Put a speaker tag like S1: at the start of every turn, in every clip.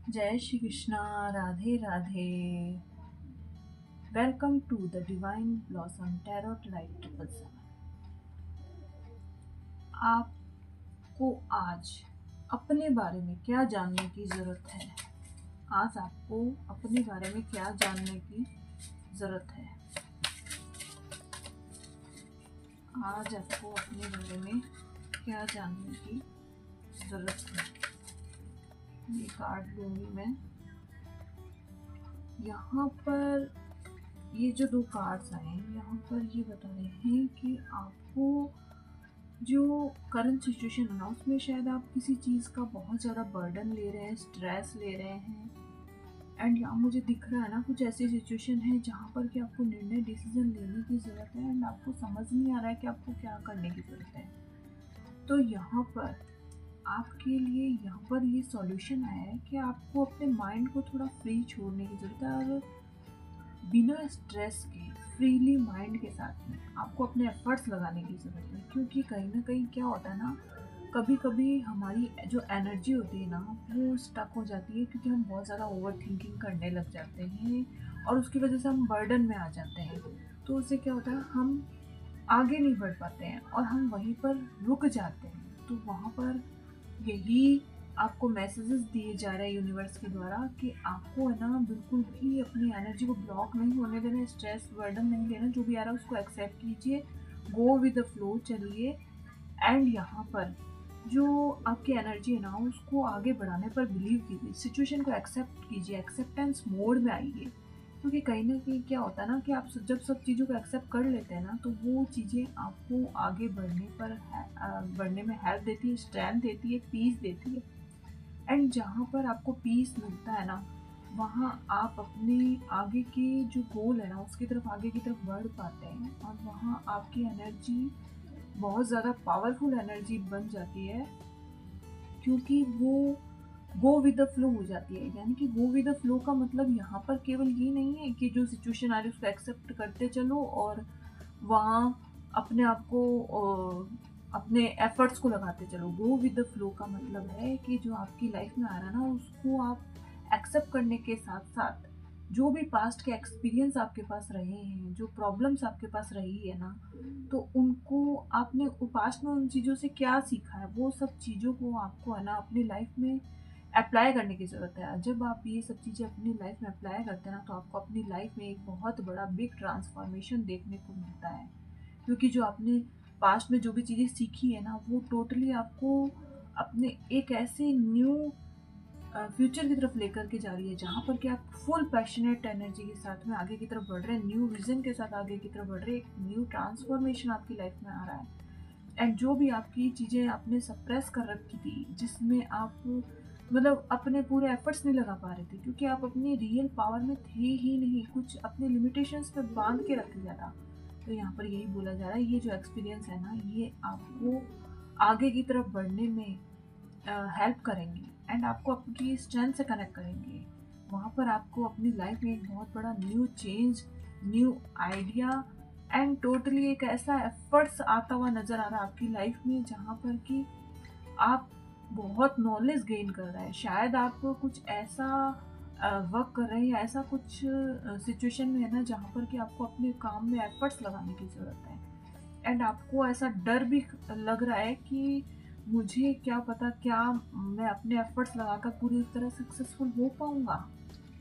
S1: जय Shri Krishna. Radhe Radhe. Welcome to the divine blossom tarot light 777। आपको आज अपने बारे में क्या जानने की ज़रूरत है? आज आपको अपने बारे में क्या जानने की ज़रूरत है? आज आपको अपने बारे में क्या जानने की ज़रूरत है? ये कार्ड लूँगी मैं। यहाँ पर ये जो दो कार्ड्स आए हैं, यहाँ पर ये बता रहे हैं कि आपको जो करंट सिचुएशन है ना, उसमें शायद आप किसी चीज़ का बहुत ज़्यादा बर्डन ले रहे हैं, स्ट्रेस ले रहे हैं। एंड यहाँ मुझे दिख रहा है ना, कुछ ऐसी सिचुएशन है जहाँ पर कि आपको निर्णय डिसीजन लेने की ज़रूरत है एंड आपको समझ नहीं आ रहा है कि आपको क्या करने की ज़रूरत है। तो यहाँ पर आपके लिए यहाँ पर ये सॉल्यूशन आया है कि आपको अपने माइंड को थोड़ा फ्री छोड़ने की ज़रूरत है और बिना स्ट्रेस के फ्रीली माइंड के साथ में आपको अपने एफर्ट्स लगाने की ज़रूरत है। क्योंकि कहीं ना कहीं क्या होता है ना, कभी कभी हमारी जो एनर्जी होती है ना, वो स्टक हो जाती है क्योंकि हम बहुत ज़्यादा ओवर थिंकिंग करने लग जाते हैं और उसकी वजह से हम बर्डन में आ जाते हैं। तो उससे क्या होता है, हम आगे नहीं बढ़ पाते हैं और हम वहीं पर रुक जाते हैं। तो वहाँ पर यही आपको मैसेजेस दिए जा रहे हैं यूनिवर्स के द्वारा कि आपको है ना, बिल्कुल भी अपनी एनर्जी को ब्लॉक नहीं होने देना, स्ट्रेस बर्डन नहीं लेना। जो भी आ रहा है उसको एक्सेप्ट कीजिए, गो विद द फ्लो चलिए। एंड यहाँ पर जो आपकी एनर्जी है ना, उसको आगे बढ़ाने पर बिलीव कीजिए, सिचुएशन को एक्सेप्ट कीजिए, एक्सेप्टेंस मोड में आइए। क्योंकि कहीं ना कहीं क्या होता है ना कि आप जब सब चीज़ों को एक्सेप्ट कर लेते हैं ना, तो वो चीज़ें आपको आगे बढ़ने में हेल्प देती है, स्ट्रेंथ देती है, पीस देती है। एंड जहाँ पर आपको पीस मिलता है ना, वहाँ आप अपने आगे के जो गोल है ना, उसकी तरफ आगे की तरफ बढ़ पाते हैं और वहाँ आपकी एनर्जी बहुत ज़्यादा पावरफुल एनर्जी बन जाती है। क्योंकि वो गो विद द फ्लो हो जाती है। यानी कि गो विद द फ्लो का मतलब यहाँ पर केवल ये नहीं है कि जो सिचुएशन आ रही है उसको एक्सेप्ट करते चलो और वहाँ अपने आप को अपने एफर्ट्स को लगाते चलो। गो विद द फ्लो का मतलब है कि जो आपकी लाइफ में आ रहा है ना, उसको आप एक्सेप्ट करने के साथ साथ जो भी पास्ट के एक्सपीरियंस आपके पास रहे हैं, जो प्रॉब्लम्स आपके पास रही है ना, तो उनको आपने पास्ट में उन चीज़ों से क्या सीखा है, वो सब चीज़ों को आपको है ना अपनी लाइफ में अप्लाई करने की ज़रूरत है। जब आप ये सब चीज़ें अपनी लाइफ में अप्लाई करते हैं ना, तो आपको अपनी लाइफ में एक बहुत बड़ा बिग ट्रांसफॉर्मेशन देखने को मिलता है। क्योंकि जो आपने पास्ट में जो भी चीज़ें सीखी है ना, वो टोटली आपको अपने एक ऐसे न्यू फ्यूचर की तरफ लेकर के जा रही है, जहाँ पर कि आप फुल पैशनेट एनर्जी के साथ में आगे की तरफ बढ़ रहे हैं, न्यू विजन के साथ आगे की तरफ बढ़ रहे हैं, एक न्यू ट्रांसफॉर्मेशन आपकी लाइफ में आ रहा है। एंड जो भी आपकी चीज़ें आपने सप्रेस कर रखी थी, जिसमें आप मतलब अपने पूरे एफर्ट्स नहीं लगा पा रहे थे, क्योंकि आप अपनी रियल पावर में थे ही नहीं, कुछ अपने लिमिटेशंस पे बांध के रख लिया था। तो यहाँ पर यही बोला जा रहा है, ये जो एक्सपीरियंस है ना, ये आपको आगे की तरफ बढ़ने में हेल्प करेंगे एंड आपको आपकी स्ट्रेंथ से कनेक्ट करेंगे। वहाँ पर आपको अपनी लाइफ में एक बहुत बड़ा new change, new idea and totally एक ऐसा एफर्ट्स आता हुआ नज़र आ रहा है आपकी लाइफ में, जहाँ पर कि आप बहुत नॉलेज गेन कर रहे हैं। शायद आप कुछ ऐसा वर्क कर रहे हैं या ऐसा कुछ सिचुएशन में है ना, जहाँ पर कि आपको अपने काम में एफर्ट्स लगाने की ज़रूरत है। एंड आपको ऐसा डर भी लग रहा है कि मुझे क्या पता, क्या मैं अपने एफर्ट्स लगाकर पूरी तरह सक्सेसफुल हो पाऊंगा।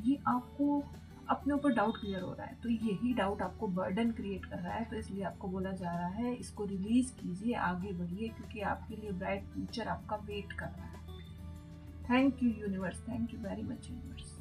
S1: ये आपको अपने ऊपर डाउट क्लियर हो रहा है, तो यही डाउट आपको बर्डन क्रिएट कर रहा है। तो इसलिए आपको बोला जा रहा है, इसको रिलीज कीजिए, आगे बढ़िए, क्योंकि आपके लिए ब्राइट फ्यूचर आपका वेट कर रहा है। Thank you universe, thank you very much universe.